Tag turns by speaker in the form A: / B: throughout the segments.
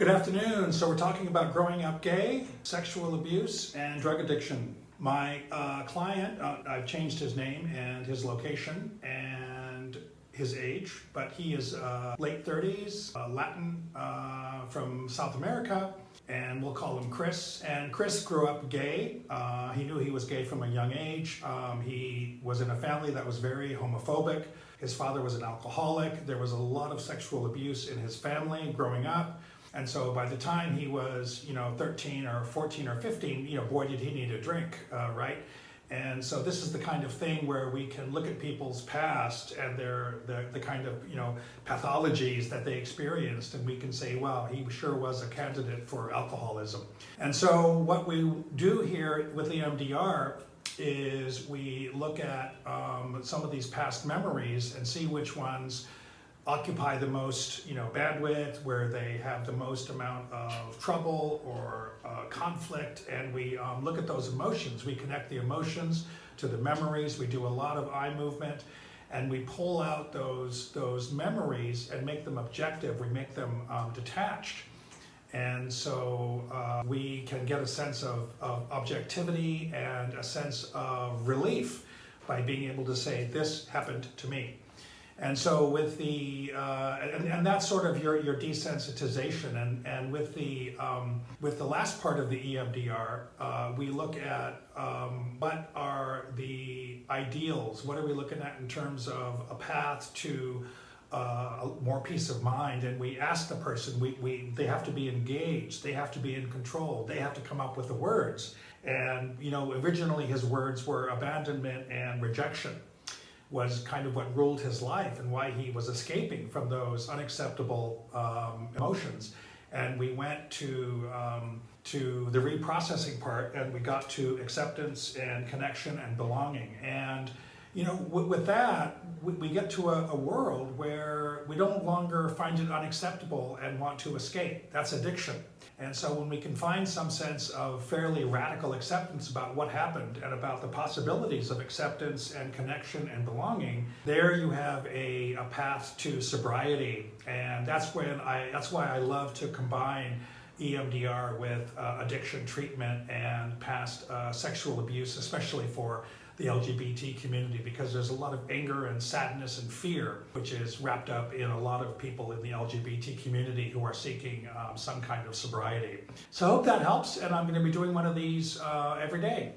A: Good afternoon. So we're talking about growing up gay, sexual abuse, and drug addiction. My client, I've changed his name and his location and his age, but he is late 30s, Latin from South America, and we'll call him Chris. And Chris grew up gay. He knew he was gay from a young age. He was in a family that was very homophobic. His father was an alcoholic. There was a lot of sexual abuse in his family growing up. And so by the time he was, 13 or 14 or 15, boy, did he need a drink, right? And so this is the kind of thing where we can look at people's past and the kind of, pathologies that they experienced, and we can say, wow, he sure was a candidate for alcoholism. And so what we do here with EMDR is we look at some of these past memories and see which ones occupy the most bandwidth, where they have the most amount of trouble or conflict, and we look at those emotions. We connect the emotions to the memories. We do a lot of eye movement, and we pull out those memories and make them objective. We make them detached. And so we can get a sense of objectivity and a sense of relief by being able to say, this happened to me. And so with the and that's sort of your desensitization, and with the last part of the EMDR, we look at what are the ideals, what are we looking at in terms of a path to more peace of mind, and we ask the person, they have to be engaged, they have to be in control, they have to come up with the words. And originally his words were abandonment and rejection was kind of what ruled his life and why he was escaping from those unacceptable emotions. And we went to the reprocessing part, and we got to acceptance and connection and belonging. And with that, we get to a world where we no longer find it unacceptable and want to escape. That's addiction. And so when we can find some sense of fairly radical acceptance about what happened and about the possibilities of acceptance and connection and belonging, there you have a path to sobriety. And that's why I love to combine EMDR with addiction treatment and past sexual abuse, especially for the LGBT community, because there's a lot of anger and sadness and fear which is wrapped up in a lot of people in the LGBT community who are seeking some kind of sobriety. So I hope that helps, and I'm going to be doing one of these every day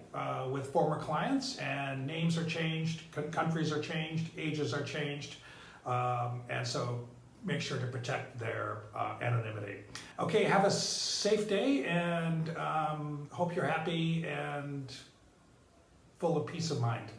A: with former clients, and names are changed, countries are changed, ages are changed, and so make sure to protect their anonymity. Okay, have a safe day, and hope you're happy and full of peace of mind.